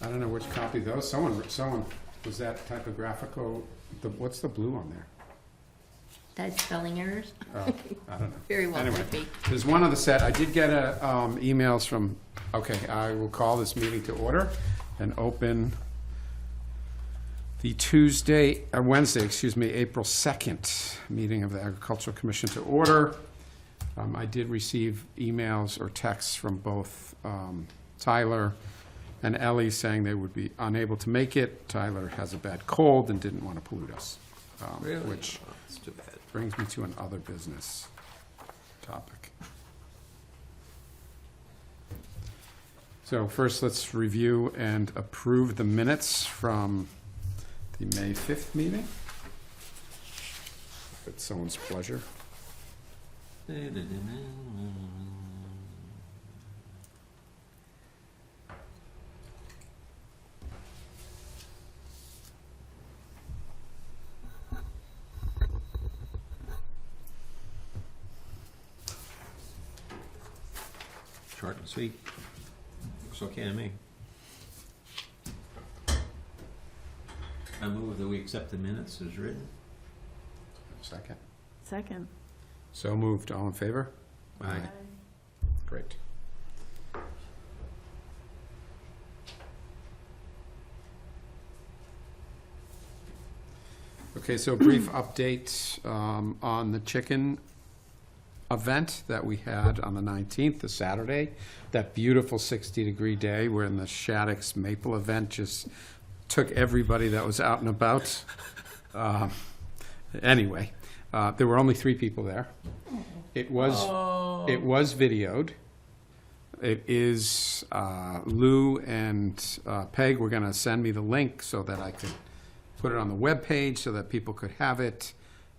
I don't know which copy those. Someone was that typographical. What's the blue on there? That's spelling errors. Oh, I don't know. Very well Anyway, could be. there's one other set. I did get emails from. Okay, I will call this meeting to order and open the Wednesday, April 2nd meeting of the Agricultural Commission to order. I did receive emails or texts from both Tyler and Ellie saying they would be unable to make it. Tyler has a bad cold and didn't want to pollute us, Really? which Oh, that's too bad. brings me to an other business topic. So first, let's review and approve the minutes from the May 5th meeting. If it's someone's pleasure. Short and sweet. Looks okay to me. I move that we accept the minutes as written. Second. Second. So moved. All in favor? Aye. Great. Okay, so a brief update on the chicken event that we had on the 19th, the Saturday. That beautiful 60-degree day when the Shattuck's Maple event just took everybody that was out and about. Anyway, there were only 3 people there. It was videoed. It is Lou and Peg were going to send me the link so that I could put it on the webpage so that people could have it.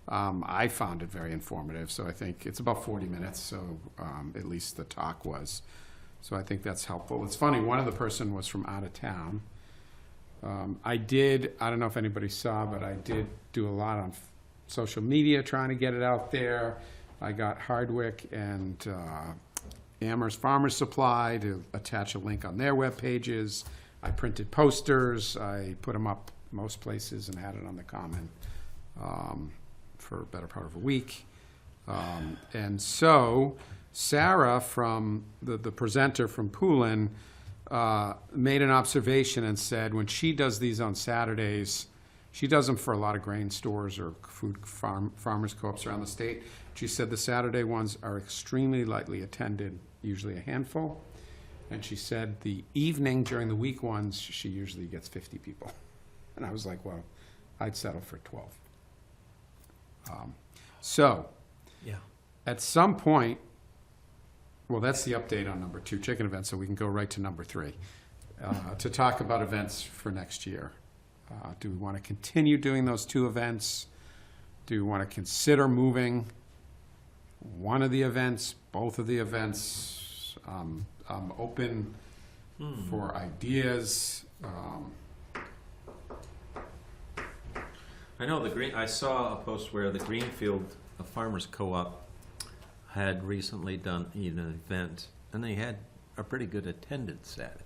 I found it very informative, so I think it's about 40 minutes, so at least the talk was. So I think that's helpful. It's funny, one of the person was from out of town. I don't know if anybody saw, but I did do a lot on social media trying to get it out there. I got Hardwick and Amherst Farmers Supply to attach a link on their web pages. I printed posters. I put them up most places and had it on the common for a better part of a week. And so Sarah, from the presenter from Poulin, made an observation and said when she does these on Saturdays, she does them for a lot of grain stores or food farmers co-ops around the state. She said the Saturday ones are extremely lightly attended, usually a handful. And she said the evening during the week ones, she usually gets 50 people. And I was like, well, I'd settle for 12. Yeah. At some point, well, that's the update on number 2, chicken events, so we can go right to number 3, to talk about events for next year. Do we want to continue doing those 2 events? Do we want to consider moving one of the events, both of the events? I'm open for ideas. I know I saw a post where the Greenfield Farmers Co-op had recently done an event, and they had a pretty good attendance at it.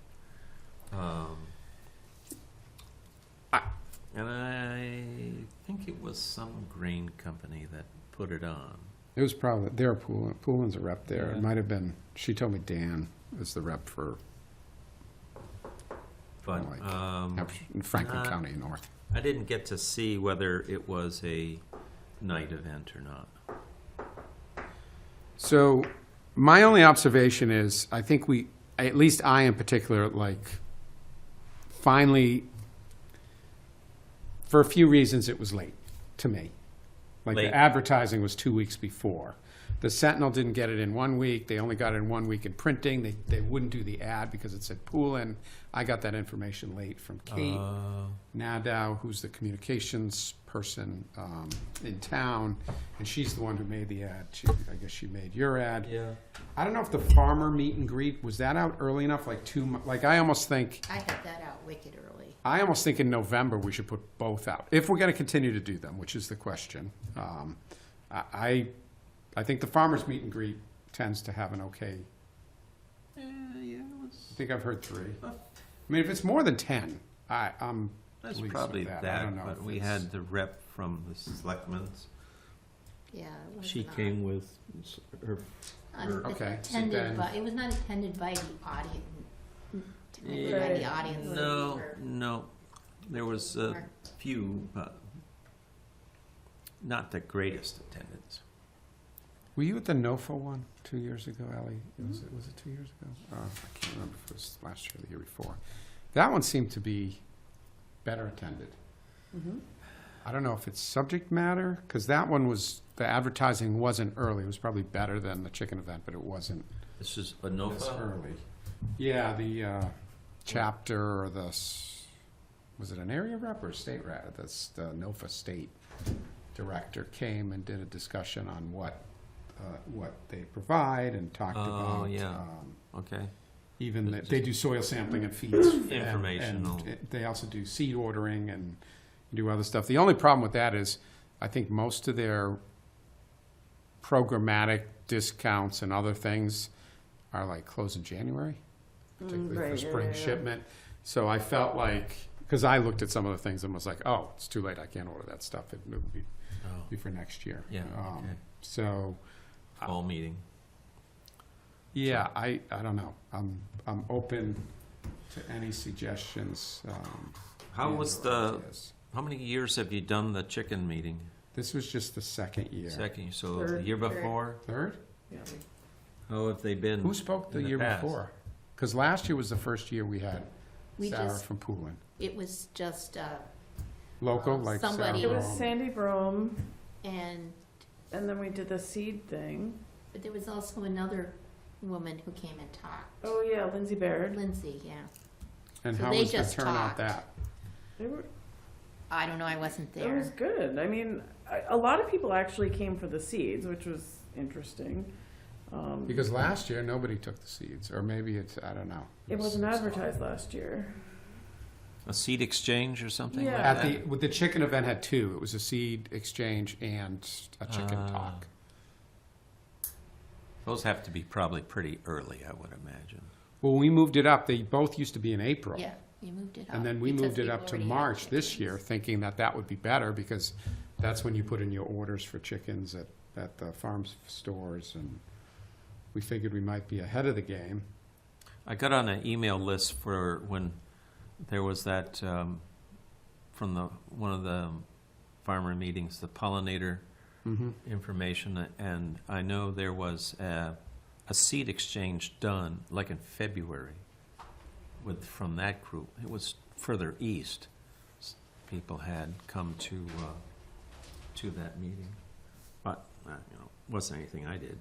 And I think it was some grain company that put it on. It was probably, Poulin's a rep there. Yeah. It might have been, she told me Dan was the rep for But in Franklin not- County North. I didn't get to see whether it was a night event or not. So my only observation is, I think at least I in particular, finally, for a few reasons, it was late to me. Late. The advertising was 2 weeks before. The Sentinel didn't get it in 1 week. They only got it in 1 week in printing. They wouldn't do the ad because it said Poulin. I got that information late from Kate Nadow, who's the communications person in town, and she's the one who made the ad. I guess she made your ad. Yeah. I don't know if the farmer meet and greet, was that out early enough, I almost think, I had that out wicked early. I almost think in November we should put both out, if we're going to continue to do them, which is the question. I think the farmers meet and greet tends to have an okay. Yeah, it was. I think I've heard 3. I mean, if it's more than 10, I'm That's pleased probably with that. I that, don't know but if we it's- had the rep from the selectmen's. Yeah. it was She not. came with her, Okay, so Attended then- by, it was not attended by the audience. Technically by Yeah, the audience. no, there was a Or- few, but not the greatest attendance. Were you at the NOFA one 2 years ago, Ally? Was it 2 years ago? I can't remember if it was last year or the year before. That one seemed to be better attended. I don't know if it's subject matter, because that one was, the advertising wasn't early. It was probably better than the chicken event, but it wasn't This is a this NOFA? early. Yeah, the chapter or was it an area rep or a state rep? That's the NOFA state director came and did a discussion on what they provide and talked about. yeah. Okay. Even Just they do soil sampling and feeds. Informational. And they also do seed ordering and do other stuff. The only problem with that is, I think most of their programmatic discounts and other things are like close in January, particularly for right, yeah, spring yeah, yeah. shipment. So I felt like, because I looked at some of the things and was like, oh, it's too late, I can't order that stuff. It would be Oh, for next year. yeah, okay. So, Fall meeting. yeah, I don't know. I'm open to any suggestions. How and was or the, ideas. how many years have you done the chicken meeting? This was just the second year. Second, so the Third. year before? Third? Yeah. How have they been? Who spoke the in the year past? before? Because last year was the first year we had We Sarah just, from Poulin. it was just, Local, like Sarah somebody- It was from- Sandy Brome, and, and then we did the seed thing. but there was also another woman who came and talked. Oh, yeah, Lindsay Baird. Lindsay, yeah. And so how they was the just turnout talked. that? They were, I don't know, I wasn't it was there. good. I mean, a lot of people actually came for the seeds, which was interesting. Because last year, nobody took the seeds, or maybe it's, I don't know. It wasn't advertised last year. A seed exchange or something like Yeah. that? With the chicken event had two. It was a seed exchange and a chicken Ah. talk. Those have to be probably pretty early, I would imagine. Well, we moved it up. They both used to be in April. Yeah, you moved it up. And then we because moved it we up to already had March this chickens. year, thinking that that would be better, because that's when you put in your orders for chickens at the farm stores, and we figured we might be ahead of the game. I got on an email list for when there was that, from one of the farmer meetings, the pollinator information, and I know there was a seed exchange done, like in February, from that group. It was further east. People had come to that meeting, but wasn't anything I did.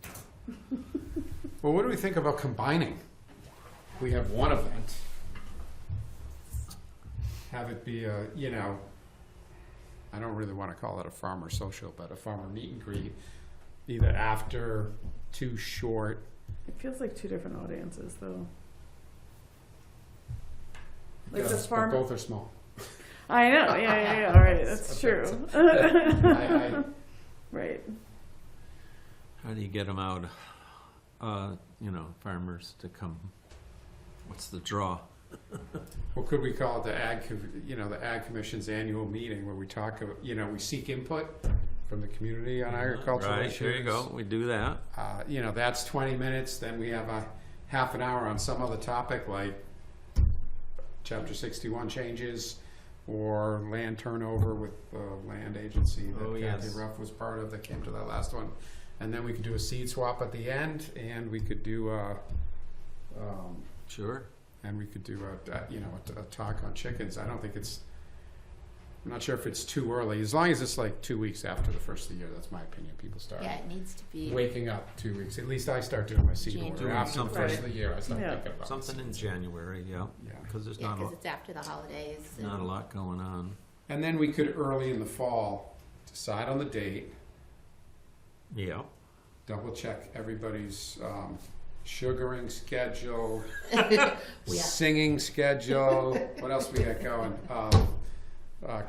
Well, what do we think about combining? We have one event. Have it be a, I don't really want to call it a farmer social, but a farmer meet and greet, either after, too short. It feels like two different audiences, though. Like Yes, this but farm. both are small. I know. Yeah. All right, that's true. I- Right. How do you get them out, farmers to come? What's the draw? Well, could we call it the the Ag Commission's annual meeting where we talk, we seek input from the community on agricultural Right, issues? there you go, we do that. That's 20 minutes, then we have a half an hour on some other topic like Chapter 61 changes or land turnover with the land agency Oh, that yes. Kathy Ruff was part of that came to that last one. And then we could do a seed swap at the end, and we could do a Sure. a talk on chickens. I'm not sure if it's too early, as long as it's like 2 weeks after the first of the year. That's my opinion. People start Yeah, it needs to be, waking up 2 weeks. At least I start doing my seed order January. after the Something. first of the year. I start Yeah. thinking about Something in January, yeah, Yeah. because there's yeah, not because it's after the holidays. not a and- lot going on. And then we could, early in the fall, decide on the date, Yeah. double check everybody's sugaring schedule, Yeah. singing schedule. What else we got going?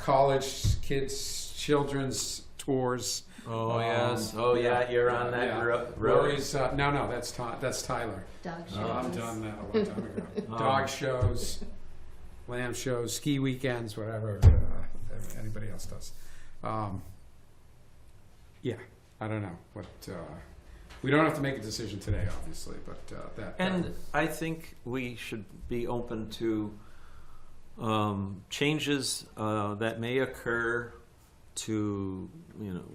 College kids, children's tours. Oh, yes, oh, yeah, you're on that Yeah. road. Rory's, no, that's Tyler. Dog Oh, I've shows. done that a long time ago. Dog shows. lamb shows, ski weekends, whatever anybody else does. Yeah, I don't know, but we don't have to make a decision today, obviously, but that. And I think we should be open to changes that may occur to,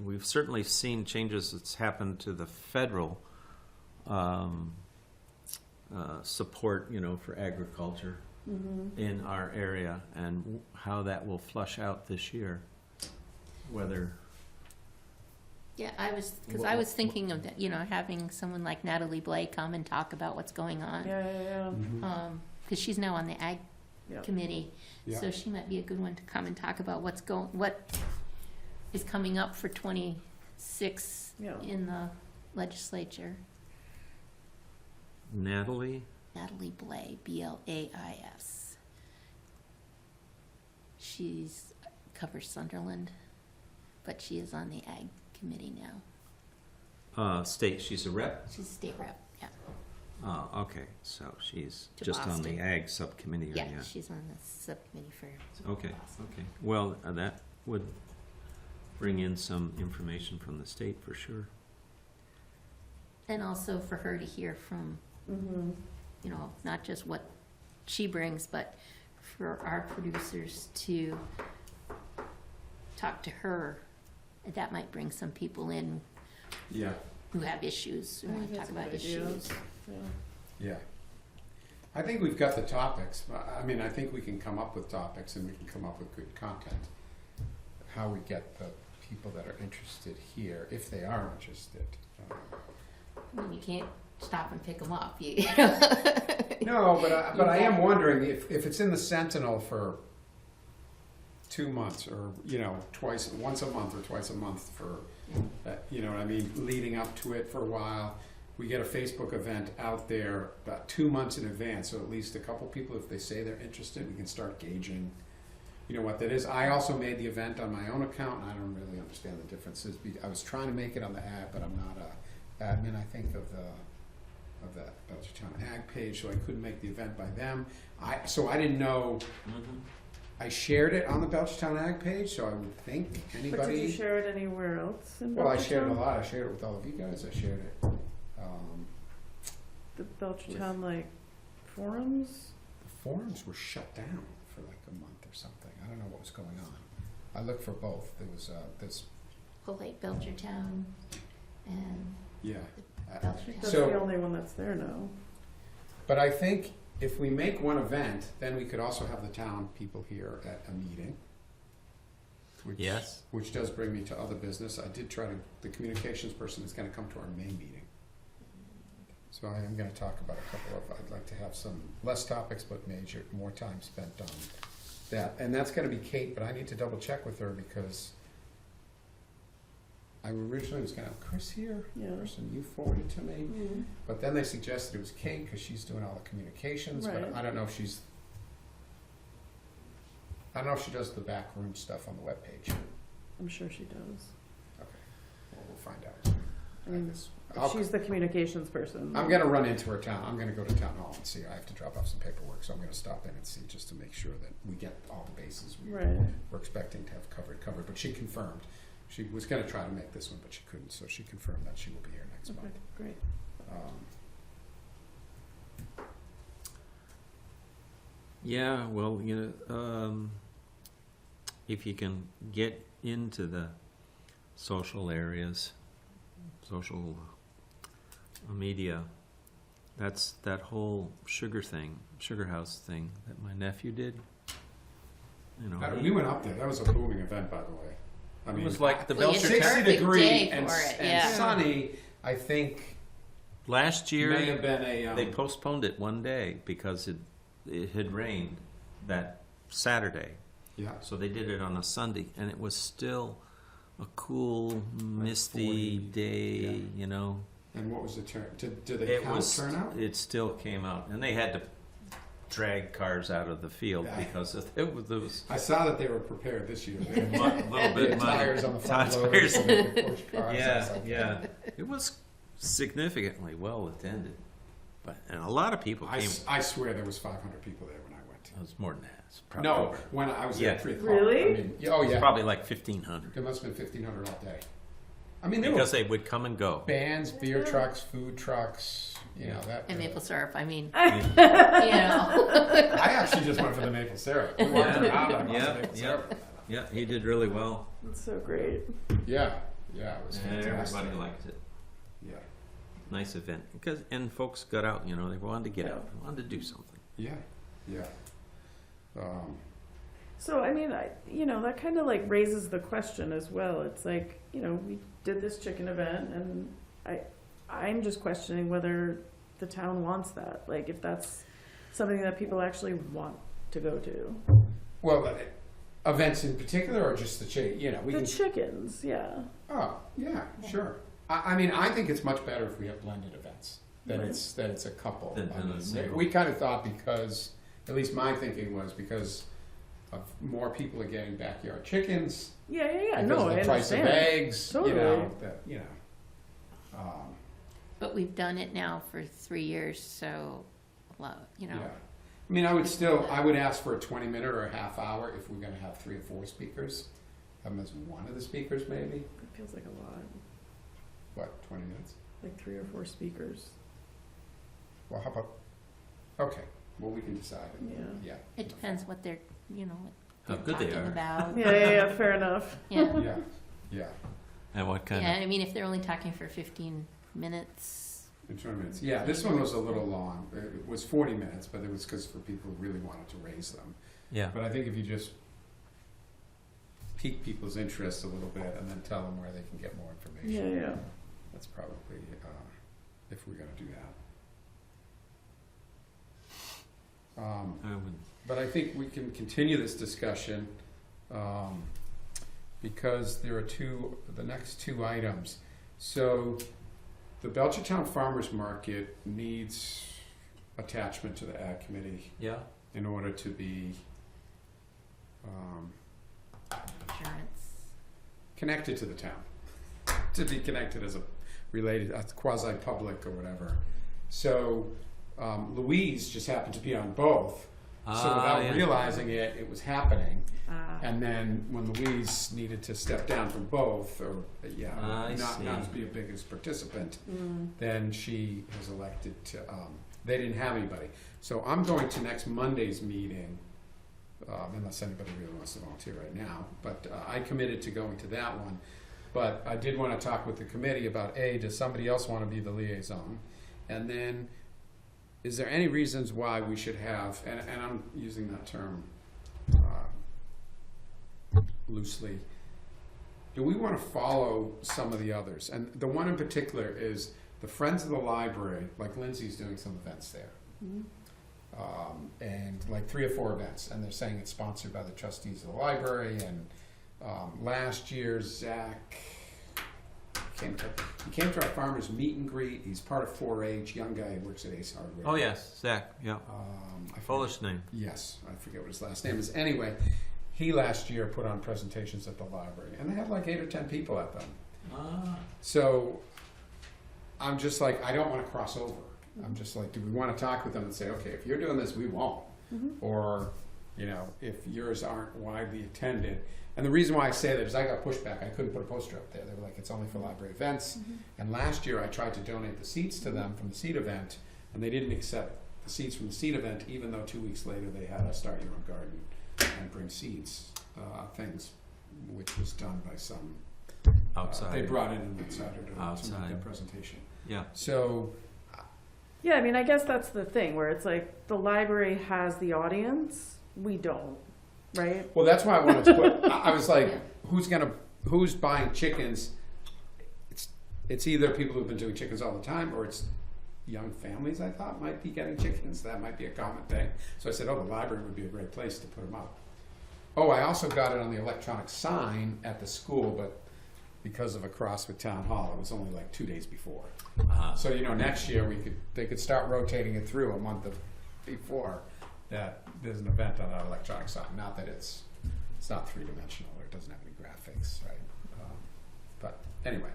we've certainly seen changes that's happened to the federal support, for agriculture in our area, and how that will flush out this year, whether. Yeah, I was thinking of that, having someone like Natalie Blake come and talk about what's going on. Yeah. Because she's now on the ag Yep. committee, Yeah. so she might be a good one to come and talk about what is coming up for 26 Yeah. in the legislature. Natalie? Natalie Blay, Blais. She's covers Sunderland, but she is on the ag committee now. State, she's a rep? She's a state rep. Yeah. Oh, okay, so she's To just on Boston. the ag subcommittee, Yeah, yeah. she's on the subcommittee for. Okay, Boston. okay. Well, that would bring in some information from the state for sure. And also for her to hear from, Mm-hmm. not just what she brings, but for our producers to talk to her. That might bring some people in Yeah, who have issues, who I want think to that's talk a about good idea. issues. Yeah. yeah. I think we've got the topics. I mean, I think we can come up with topics and we can come up with good content. How we get the people that are interested here, if they are interested. I mean, you can't stop and pick them up. No, but I am wondering if it's in the Sentinel for 2 months, or once a month or twice a month for, you know what I mean, leading up to it for a while. We get a Facebook event out there about 2 months in advance, so at least a couple people, if they say they're interested, we can start gauging, what that is. I also made the event on my own account, and I don't really understand the differences. I was trying to make it on the ad, but I'm not a admin, I think, of the Belchertown Ag page, so I couldn't make the event by them. So I didn't know. I shared it on the Belchertown Ag page, so I would think anybody. But did you share it anywhere else in Well, I shared it a Belchertown? lot. I shared it with all of you guys. I shared it. The Belchertown, forums? The forums were shut down for like a month or something. I don't know what was going on. I looked for both. There was this. Lake Belchertown and Yeah. Belchertown. That's So- the only one that's there now. But I think if we make one event, then we could also have the town people here at a meeting. Yes. Which does bring me to other business. I did try to, the communications person is gonna come to our May meeting. So I am gonna talk about a couple of, I'd like to have some less topics, but more time spent on that. And that's gonna be Kate, but I need to double check with her because I originally was gonna have Chris here, Yeah. the person you forwarded to me. Mm-hmm. But then they suggested it was Kate because she's doing all the communications, but Right. I don't know if she does the backroom stuff on the webpage. I'm sure she does. Okay, well, we'll find out. I mean, I'll- she's the communications person. I'm gonna run into her town, I'm gonna go to town hall and see, I have to drop off some paperwork, so I'm gonna stop in and see, just to make sure that we get all the bases Right. we're expecting to have covered, but she confirmed. She was gonna try to make this one, but she couldn't, so she confirmed that she will be here next Okay, month. great. Yeah, well, if you can get into the social areas, social media, that's that whole sugar house thing that my nephew did. We went up there, that was a booming event, by the way. I It mean, was like the Well, you had a Belchertown. 60 perfect degree day and, for it, and yeah. sunny, I think, Last may year. have been a, They postponed it one day because it had rained that Saturday. yeah, So they did it on a Sunday, and it was still a cool, misty 40, day, and what was the turn, did they It count turnout? It still came out, and they had to drag cars out of the field Yeah. because it was I saw that they were prepared this year. They had a little they bit had muddy. tires on the front Tires. loaders and they could push cars. I was Yeah, like, yeah. It was significantly well attended, and a lot of people I, came. I swear there was 500 people there when I went. It was more than that. It's probably No, over. when I was Yeah. at 3 o'clock. Really? I mean, oh, It's yeah. probably like 1,500. There must have been 1,500 all day. I mean, there Because were they would come and go. bands, beer trucks, food trucks, you know, that. And maple syrup, I mean, Yeah, you know. I actually just went for the maple syrup. We walked around on yeah, maple yeah. syrup. Yeah, he did really well. That's so great. Yeah, yeah, it was fantastic. Everybody liked it. Yeah, Nice event. And folks got out, you know, they wanted to get out. They wanted to do something. yeah, yeah. So, I mean, that kind of like raises the question as well. It's like, we did this chicken event and I'm just questioning whether the town wants that. Like, if that's something that people actually want to go to. Well, events in particular, or just we The can. chickens, yeah. Oh, yeah, sure. I mean, I think it's much better if we have blended events. That Right. it's a couple. Than I mean, a single. we kind of thought because, at least my thinking was because of more people are getting backyard chickens. Yeah. Because No, of the I price of understand. eggs. Totally. But we've done it now for 3 years, so, you know. Yeah. I mean, I would ask for a 20-minute or a half hour if we're gonna have 3 or 4 speakers. Have them as one of the speakers, maybe? It feels like a lot. What, 20 minutes? Like 3 or 4 speakers. Well, how about, okay, well, we can decide. Yeah. It depends what they're, what How they're good they talking are. about. Yeah, fair enough. Yeah. Yeah, And what kind Yeah, I mean, if they're only talking for 15 minutes, in 20 minutes. Yeah, this one was a little long. It was 40 minutes, but it was because for people who really wanted to raise them. Yeah. But I think if you just pique people's interest a little bit and then tell them where they can get more information. Yeah. That's probably, if we're gonna do that. I would. But I think we can continue this discussion, because there are the next 2 items. So, the Belchertown Farmers Market needs attachment to the Ag Committee Yeah. in order to be, insurance. connected to the town. To be connected as a quasi-public or whatever. So, Louise just happened to be on both. So without yeah. realizing it, it was happening. And then when Louise needed to step down from both, or I not see. to be a biggest participant, then she was elected to. They didn't have anybody, so I'm going to next Monday's meeting, unless anybody really wants to volunteer right now. But I committed to going to that one. But I did want to talk with the committee about does somebody else want to be the liaison, and then. Is there any reasons why we should have, and I'm using that term loosely, do we want to follow some of the others? And the one in particular is the Friends of the Library, like Lindsay's doing some events there. And like 3 or 4 events, and they're saying it's sponsored by the trustees of the library, and last year Zach he came to our farmers meet and greet. He's part of 4-H, young guy who works at Ace Hardware. Oh, yes, Zach, yeah. Polish name. Yes, I forget what his last name is. Anyway, he last year put on presentations at the library, and they had like 8 or 10 people at them. So I'm just like, I don't want to cross over. I'm just like, do we want to talk with them and say, okay, if you're doing this, we won't. Or, if yours aren't widely attended. And the reason why I say that is I got pushback. I couldn't put a poster up there. They were like, it's only for library events. And last year I tried to donate the seats to them from the seed event, and they didn't accept the seeds from the seed event, even though 2 weeks later they had a Start Your Own Garden and Bring Seeds things, which was done by some Outside. they brought in an outsider to make Outside. that presentation. Yeah. So, Yeah, I mean, I guess that's the thing where it's like the library has the audience, we don't, right? well, that's why I wanted to put. I was like, who's buying chickens? It's either people who've been doing chickens all the time, or it's young families. I thought might be getting chickens. That might be a common thing. So I said, the library would be a great place to put them up. Oh, I also got it on the electronic sign at the school, but because of a cross with Town Hall, it was only like 2 days before. So next year they could start rotating it through a month before that there's an event on an electronic sign. Not that it's not 3-dimensional or it doesn't have any graphics, right? But anyway,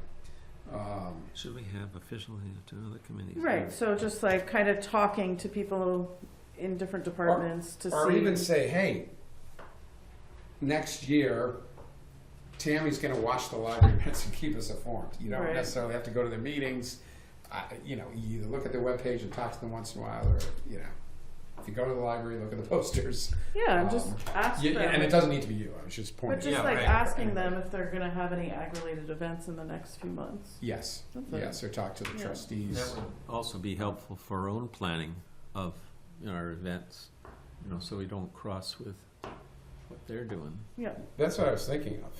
Should we have officially to other committees? Right, so just like kind of talking to people in different departments to see. Or even say, hey, next year, Tammy's gonna watch the library events and keep us informed. You don't Right. necessarily have to go to their meetings. You know, you either look at their webpage and talk to them once in a while, or, you know, if you go to the library, look at the posters. Yeah, and just ask them. And it doesn't need to be you, I was just But pointing. just Yeah, like right. asking them if they're gonna have any ag-related events in the next few months. Yes, That's it. yes, or talk to the Yeah. trustees. That would also be helpful for our own planning of our events, you know, so we don't cross with what they're doing. Yeah, That's what I was thinking of,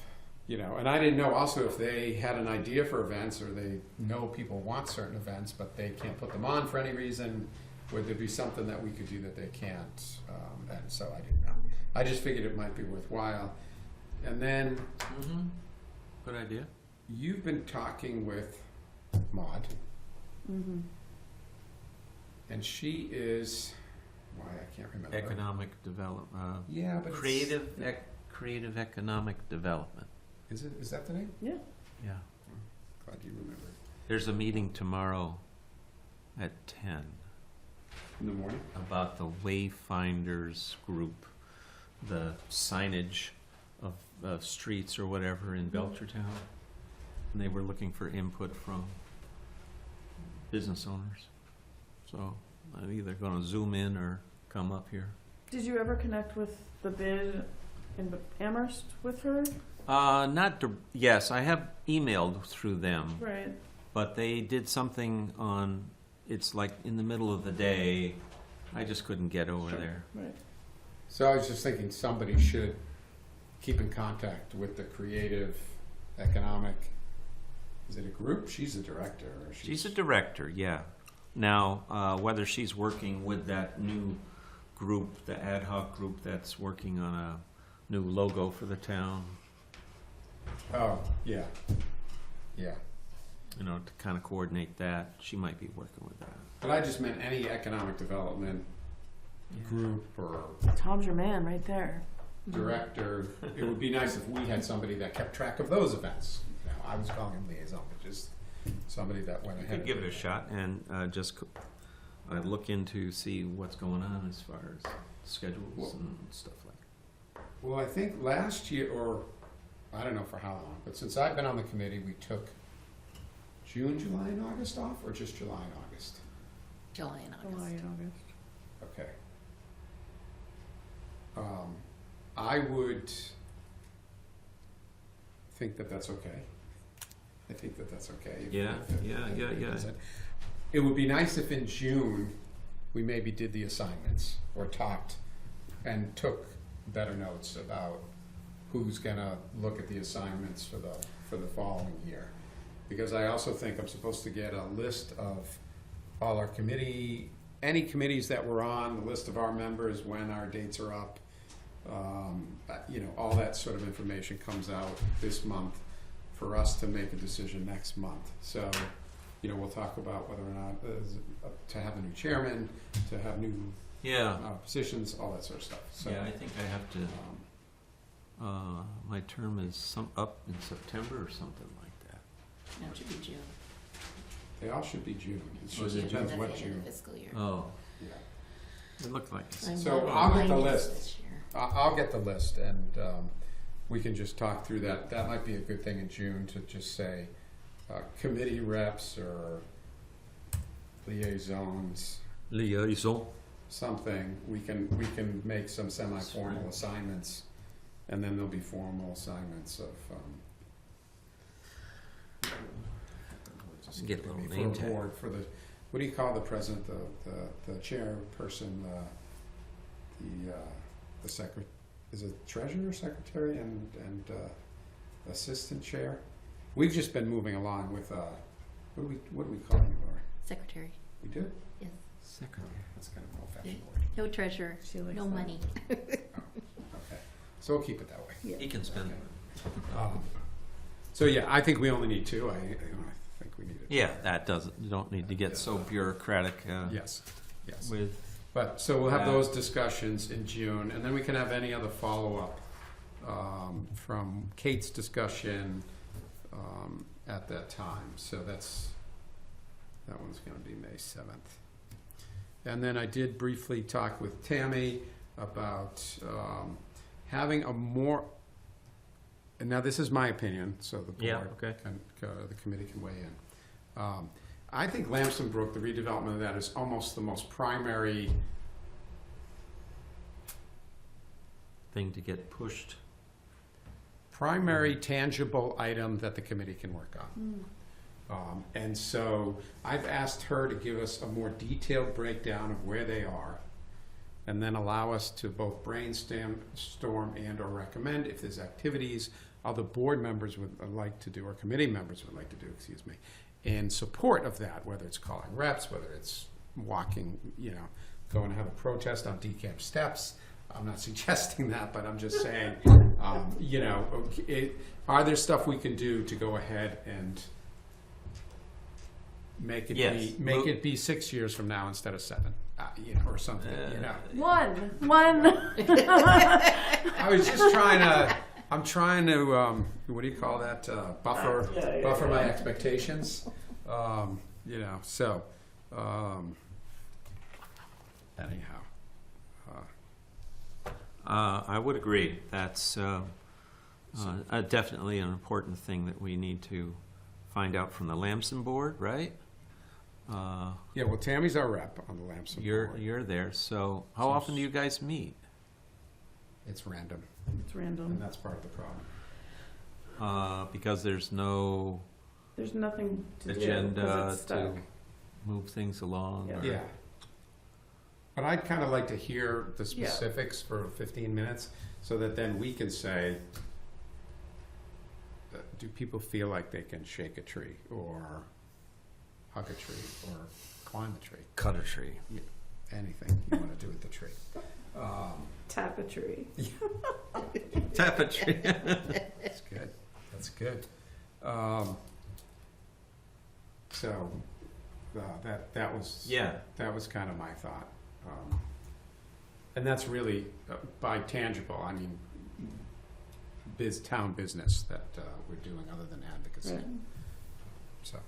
you know, and I didn't know also if they had an idea for events, or they know people want certain events, but they can't put them on for any reason. Would there be something that we could do that they can't? And so I didn't know. I just figured it might be worthwhile. And then Mm-hmm. Good idea. you've been talking with Maud, mm-hmm. and she is, why, I can't remember. Economic development, Yeah, but creative economic development. is that the name? Yeah. Yeah. Glad you remember. There's a meeting tomorrow at 10 In the morning? about the Wayfinders group, the signage of streets or whatever in Belchertown. And they were looking for input from business owners. So I'm either gonna zoom in or come up here. Did you ever connect with the bid in Amherst with her? Yes, I have emailed through them, Right. but they did something on, it's like in the middle of the day. I just couldn't get over Sure. there. Right. So I was just thinking somebody should keep in contact with the creative economic, is it a group? She's a director. Or She's a director, yeah. Now, whether she's working with that new group, the ad hoc group that's working on a new logo for the town, Oh, yeah. Yeah. you know, to kind of coordinate that, she might be working with that. But I just meant any economic development group or Tom's your man right there. director. It would be nice if we had somebody that kept track of those events. Now, I was calling him liaison, but just somebody that went You ahead. could give it a shot and look into, see what's going on as far as schedules and stuff like that. Well, I think last year, or I don't know for how long, but since I've been on the committee, we took June, July, and August off, or just July and August? July and August. July and August. Okay. I would think that that's okay. I think that that's okay. Yeah. It would be nice if in June, we maybe did the assignments, or talked and took better notes about who's gonna look at the assignments for the following year. Because I also think I'm supposed to get a list of all our any committees that we're on, the list of our members, when our dates are up. You know, all that sort of information comes out this month for us to make a decision next month. So, you know, we'll talk about whether or not to have a new chairman, to have new Yeah. positions, all that sort of stuff. So, Yeah, I think I have to, my term is up in September or something like that. No, it should be June. they all should be June. It's Oh, is just it depends That's what the end of June. the fiscal year. Oh, Yeah. it looked like it. I'm So not I'll get the behind list. this year. I'll get the list, and we can just talk through that. That might be a good thing in June to just say committee reps or liaisons, Liaison. something. We can make some semi-formal assignments, and then there'll be formal assignments of. Get a little for name a tag. board, for the, what do you call the president, the chairperson, the secret, is it treasurer, secretary, and assistant chair? We've just been moving along with, what do we call you, Laura? Secretary, We do? yes. Secretary. That's kind of an old-fashioned word. No treasurer, She likes no that. money. Okay, so we'll keep it that way. Yeah. He can spend it. So yeah, I think we only need two. I think we need it. Yeah, that doesn't, you don't need to get so bureaucratic Yes, yes. with, But, so we'll have those discussions in June, and then we can have any other follow-up from Kate's discussion at that time. So that one's gonna be May 7th. And then I did briefly talk with Tammy about having a more, and now this is my opinion, so the board, Yeah, okay. the committee can weigh in. I think Lampson Brook, the redevelopment of that is almost the most primary Thing to get pushed. tangible item that the committee can work on. And so I've asked her to give us a more detailed breakdown of where they are, and then allow us to both brainstorm and or recommend if there's activities other board members would like to do, or committee members would like to do, excuse me, in support of that, whether it's calling reps, whether it's walking, going to have a protest on decamp steps. I'm not suggesting that, but I'm just saying, are there stuff we can do to go ahead and make it Yes. it be 6 years from now instead of 7, or something, One. I was just trying to, what do you call that, buffer my expectations, anyhow. I would agree. That's definitely an important thing that we need to find out from the Lampson board, right? Yeah, well, Tammy's our rep on the Lampson board. You're there. So how often do you guys meet? It's random, It's random. and that's part of the problem. Because there's no There's nothing to do agenda because it's stuck. to move things along. Yeah. or- Yeah. But I'd kind of like to hear the specifics for 15 minutes, so that then we can say, do people feel like they can shake a tree, or hug a tree, or climb a tree? Cut a tree. Anything you want to do with the tree. Tap a tree. Tap a tree. That's good. That's good. So that was that was kind of my thought, and that's really by tangible. I mean, town business that we're doing other than advocacy. Right. So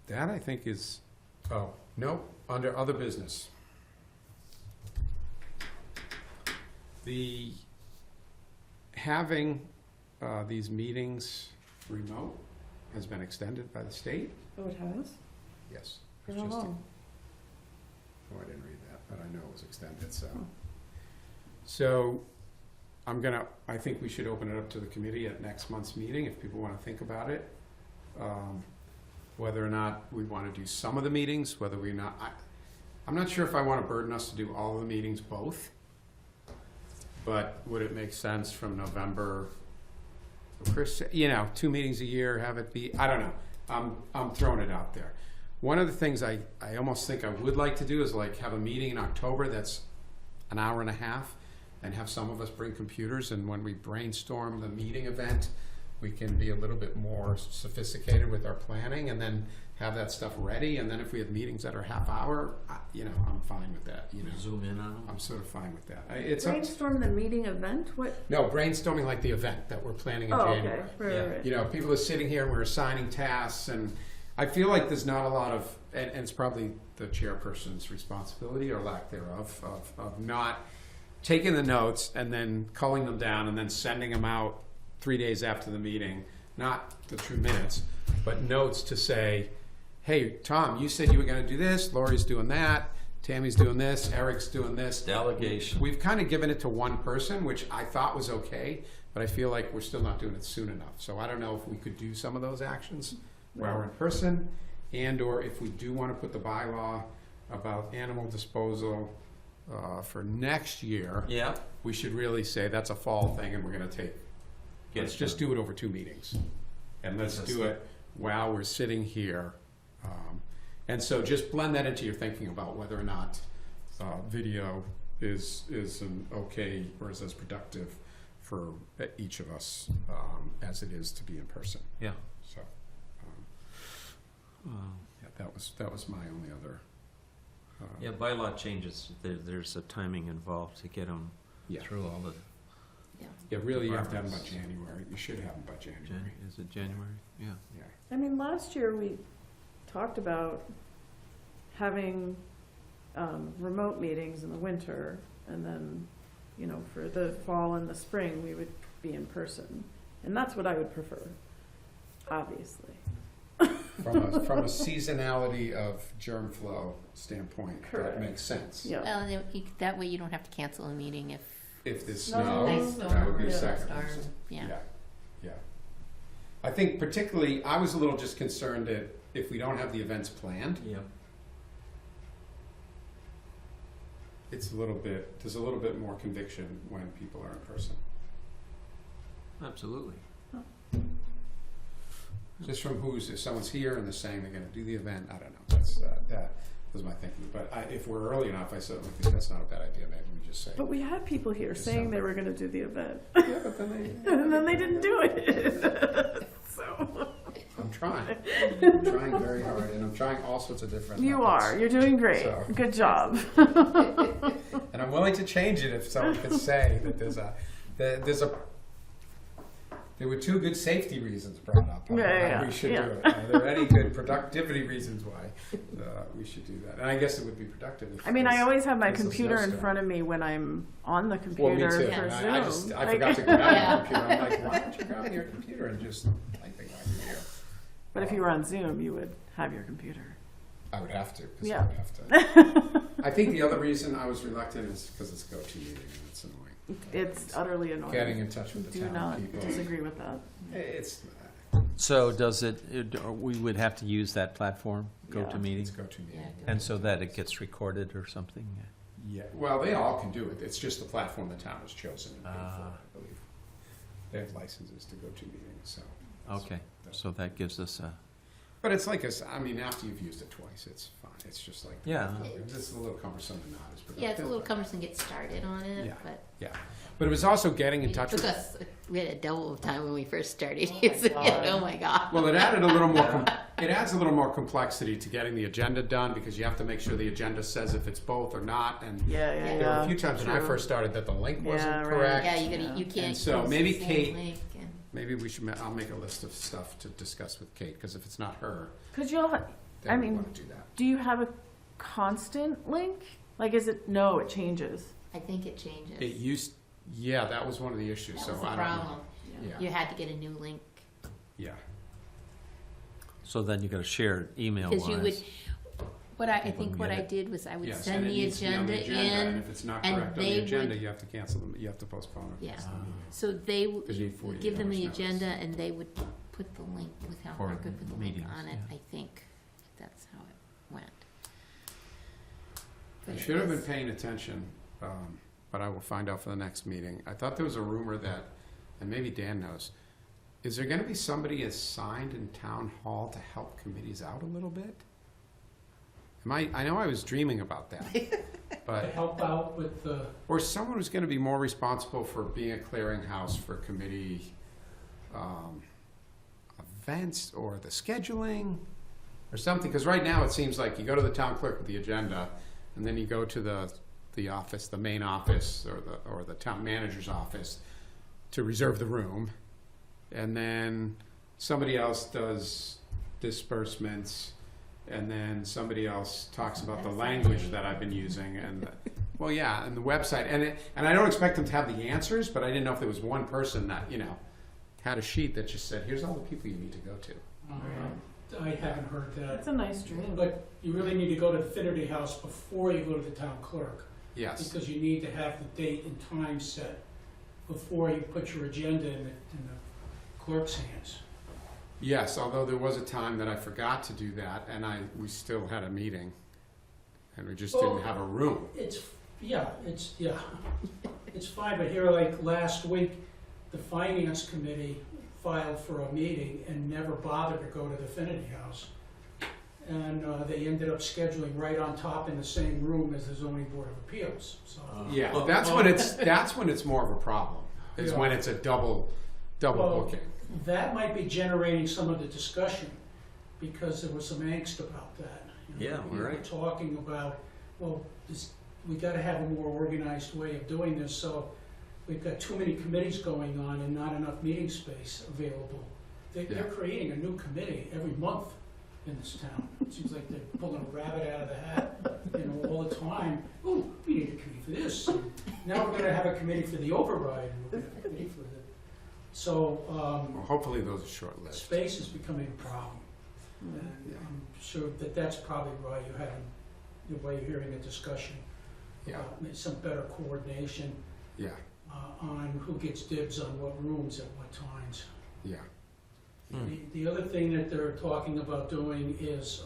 that I think is. Oh no, under other business. The having these meetings remote has been extended by the state. Oh, it has? Yes. For it's how just- long? Oh, I didn't read that, but I know it was extended, so. So I think we should open it up to the committee at next month's meeting if people want to think about it. Whether or not we want to do some of the meetings, whether we not, I'm not sure if I want to burden us to do all of the meetings both. But would it make sense from November, 2 meetings a year, have it be, I don't know. I'm throwing it out there. One of the things I almost think I would like to do is like have a meeting in October that's an hour and a half, and have some of us bring computers, and when we brainstorm the meeting event, we can be a little bit more sophisticated with our planning, and then have that stuff ready, and then if we have meetings that are half hour, I'm fine with that, Zoom in on them. I'm sort of fine with that. It's up to, Brainstorm the meeting event? What? no, brainstorming like the event that we're planning in Oh, okay. January. Right. People are sitting here and we're assigning tasks, and I feel like there's not a lot of, and it's probably the chairperson's responsibility or lack thereof, of not taking the notes and then culling them down and then sending them out 3 days after the meeting, not the true minutes, but notes to say, hey, Tom, you said you were going to do this, Lori's doing that, Tammy's doing this, Eric's doing this. Delegation. We've kind of given it to one person, which I thought was okay, but I feel like we're still not doing it soon enough. So I don't know if we could do some of those actions while we're in person, and or if we do want to put the bylaw about animal disposal for next year, Yeah. we should really say that's a fall thing, and we're going to let's just do it over 2 meetings. And let's do it while we're sitting here. And so just blend that into your thinking about whether or not video is an okay or is as productive for each of us as it is to be in person. Yeah. So that was my only other. Yeah, bylaw changes, there's a timing involved to get them Yeah. through all the, Yeah, really, you have to have them by Departments. January. You should have them by January. is it January? Yeah. Yeah. I mean, last year we talked about having remote meetings in the winter, and then, you know, for the fall and the spring, we would be in person. And that's what I would prefer, obviously. From a seasonality of germ flow standpoint, Correct. that makes sense. Yeah. Well, then that way you don't have to cancel a meeting if, If there's No, snow, Ice that would be a storm, second storm, reason. yeah. Yeah. I think particularly, I was a little just concerned that if we don't have the events planned, Yeah. there's a little bit more conviction when people are in person. Absolutely. Just from if someone's here and they're saying they're gonna do the event, I don't know, that was my thinking. But if we're early enough, I certainly think that's not a bad idea, maybe we just say. But we had people here saying they were gonna do the event, Yeah, but then and then they didn't do it. So. I'm trying very hard, and I'm trying all sorts of different You methods. are. You're doing great. So. Good job. And I'm willing to change it if someone could say that there were two good safety reasons brought up on why we should do it. Are there any good productivity reasons why we should do that? And I guess it would be productive. If I mean, I always have my there's a computer in snowstorm. front of me when I'm on the Well, me computer too. for And Zoom. I Like- forgot to grab Yeah. my computer. I'm like, why don't you grab your computer and just typing while you're here? But if you were on Zoom, you would have your computer. I would have to. 'Cause Yeah. I would have to. I think the other reason I was reluctant is because it's a go-to meeting and it's annoying. It's utterly annoying. Getting in touch with the Do town not people. disagree with that. It's So we would have to use that platform, Yeah. GoToMeeting, it's a go-to meeting. and so that it gets recorded or something? Yeah, well, they all can do it. It's just the platform the town has chosen and paid for, Ah. I believe. They have licenses to go to meetings, so. Okay, so that gives us a, But it's like, I mean, after you've used it twice, it's fine. It's just like. Yeah. It's just a little cumbersome and not as productive. yeah, it's a little but- cumbersome to get started on it, Yeah. but Yeah, but it was also getting in it touch took with. us, we had a double of time when we first started using it, oh my God. Well, it added a little more, it adds a little more complexity to getting the agenda done because you have to make sure the agenda says if it's both or not. And Yeah, yeah, yeah. there were a few times when I True. first started that the link wasn't Yeah, right. correct. Yeah, you can't And so use maybe the same Kate- link and- Maybe we should, I'll make a list of stuff to discuss with Kate, because if it's not her, Could you all, I then we mean, want to do that. do you have a constant link? Like, is it, no, it changes. I think it changes. It used, yeah, that was one of the issues, That so was the I don't know. problem. Yeah, You had to get a new link, yeah. so then you got to share email because you would, wise. I People think can what get I it. did was I would Yes, send and it the needs to be on agenda And in, if it's not and correct on the they agenda, would- you have to cancel them, you have to postpone it. yeah. Ah. So they Because you need would 48 give them the hours notice. agenda and they would put the link without, Or or could put the link meetings, on it, yeah. I think. That's how it went. But I it should have been was- paying attention, but I will find out for the next meeting. I thought there was a rumor that, and maybe Dan knows, is there gonna be somebody assigned in town hall to help committees out a little bit? I know I was dreaming about that, To but, help out with the, or someone who's gonna be more responsible for being a clearinghouse for committee, events, or the scheduling, or something, because right now it seems like you go to the town clerk with the agenda, and then you go to the office, the main office, or the town manager's office to reserve the room, and then somebody else does disbursements, and then somebody else talks about the language that I've been using, and, well, yeah, and the website, and I don't expect them to have the answers, but I didn't know if there was one person that, had a sheet that just said, here's all the people you need to go to. I haven't heard That's that. a nice dream. But you really need to go to the Affinity House before you go to the town clerk. Yes, Because you need to have the date and time set before you put your agenda in the clerk's hands. yes, although there was a time that I forgot to do that, and we still had a meeting, and we just didn't have a room. It's fine, but here, like last week, the Finance Committee filed for a meeting and never bothered to go to the Affinity House. And they ended up scheduling right on top in the same room as the Zoning Board of Appeals, so. Yeah, that's when it's more of a problem, is when it's a double Well, booking. That might be generating some of the discussion, because there was some angst about that. Yeah, We were right. talking about, well, we gotta have a more organized way of doing this, so we've got too many committees going on and not enough meeting space available. They're Yeah. creating a new committee every month, in this town. It seems like they're pulling a rabbit out of the hat, all the time. Oh, we need a committee for this. And now we're gonna have a committee for the override, and we're gonna have a committee for the, so, Well, hopefully those are short-lived. space is becoming a problem. And Yeah. I'm sure that that's probably why you're hearing a discussion Yeah, about some better coordination yeah, on who gets dibs on what rooms at what times. yeah. The other thing that they're talking about doing is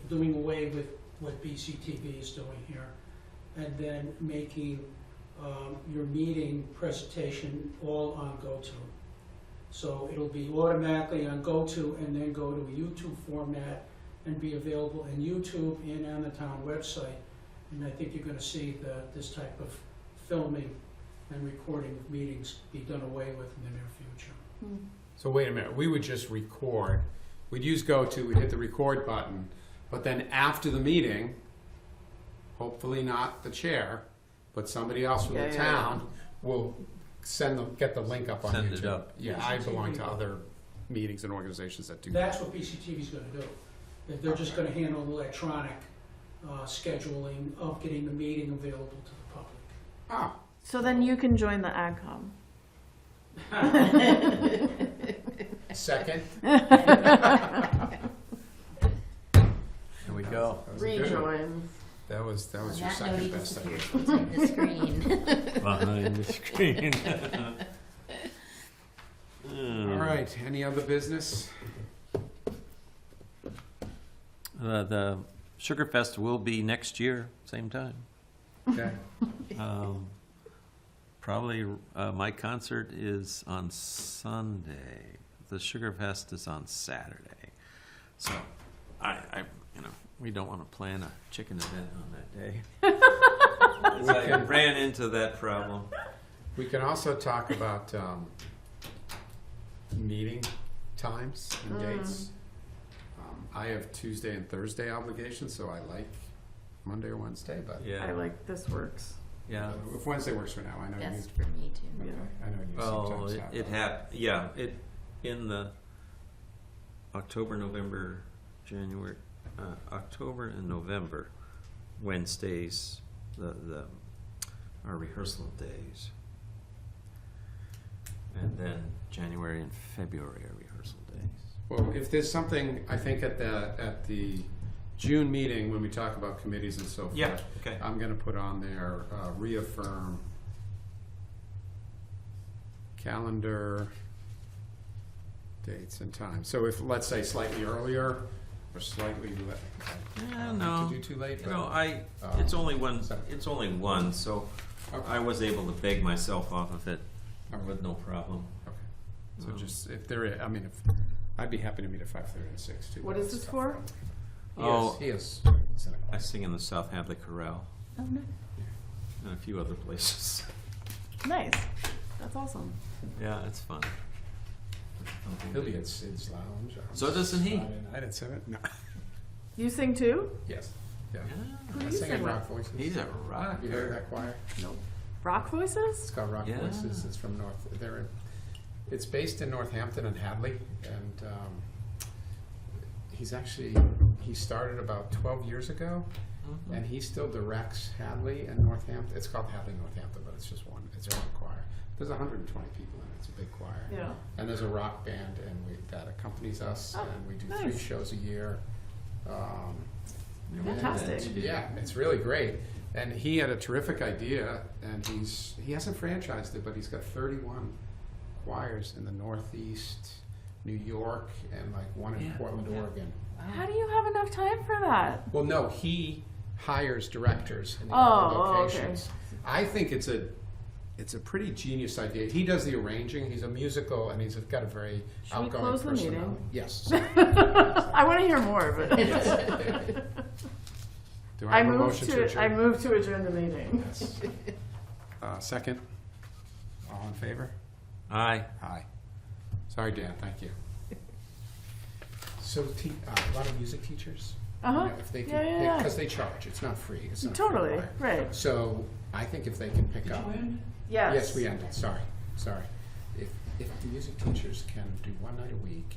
doing away with what BCTV is doing here, and then making your meeting presentation all on GoTo. So it'll be automatically on GoTo and then go to a YouTube format and be available in YouTube and on the town website. And I think you're gonna see this type of filming and recording of meetings be done away with in the near future. So wait a minute, we would just record, we'd use GoTo, we'd hit the record button, but then after the meeting, hopefully not the chair, but somebody else from Yeah, the yeah, town will get the link up on YouTube. Send it up. Yeah, I belong to other meetings and organizations that do that. That's what BCTV's gonna do. They're just gonna handle the electronic scheduling of getting the meeting available to the public. Ah, So then you can join the AgCom. second. There we go. That was a good one. Rejoin. That was On your that note, second he best. I think. disappears behind the screen. Behind the screen. All right, any other business? The Sugar Fest will be next year, same time. Okay. Probably my concert is on Sunday. The Sugar Fest is on Saturday. So we don't want to plan a chicken event on that day. I ran into that problem. We can also talk about meeting times and dates. I have Tuesday and Thursday obligations, so I like Monday or Wednesday, but Yeah. I like this works. Yeah. if Wednesday works for now, I know That's you. for me too. Okay, I know you Well, sometimes have. in the October, November, January, October and November, Wednesdays, our rehearsal days. And then January and February are rehearsal days. Well, if there's something, I think at the June meeting, when we talk about committees and so forth. Yeah, okay. I'm gonna put on there, reaffirm calendar dates and times. So if, let's say, slightly earlier or slightly late. Yeah, no. To do too late, but. It's only one, so Okay. I was able to beg myself off of it with no problem. Okay. So just, if there is, I'd be happy to meet at 5:30 and 6 too. What is this for? Oh. He is. I sing in the South Hadley Chorale Oh, no. and a few other places. Nice. That's awesome. Yeah, it's fun. He'll be at Sid's Lounge. on So doesn't he? Friday night at 7? No. You sing too? Yes. Yeah. Who do I you sing sing in with? Rock Voices. He's a rock. Have you heard of that choir? Rock Voices? It's called Rock Yeah. Voices. It's from it's based in Northampton and Hadley, and he started about 12 years ago, Mhm. and he still directs Hadley and Northampton. It's called Hadley Northampton, but it's just it's one choir. There's 120 people in it. It's a big choir. Yeah. And there's a rock band, and that accompanies us, Oh, and we do nice. 3 shows a year. Fantastic. And, yeah, it's really great. And he had a terrific idea, and he hasn't franchised it, but he's got 31 choirs in the Northeast, New York, and like one in Portland, Oregon. How do you have enough time for that? Well, no, he hires directors in the Oh, other okay. locations. I think it's a pretty genius idea. He does the arranging. He's a musical, and he's got a very Should we outgoing close the meeting? personality. Yes. I want to hear more, but Do I I have a move motion to adjourn? to adjourn the meeting. Yes. Second. All in favor? Aye. Aye. Sorry, Dan. Thank you. So, a lot of music teachers. Uh-huh. If they Yeah, can, yeah. because they charge. It's not free. It's not free Totally, choir. right. So I think if they can pick Did up. you end? Yes. Yes, we ended. Sorry. If the music teachers can do one night a week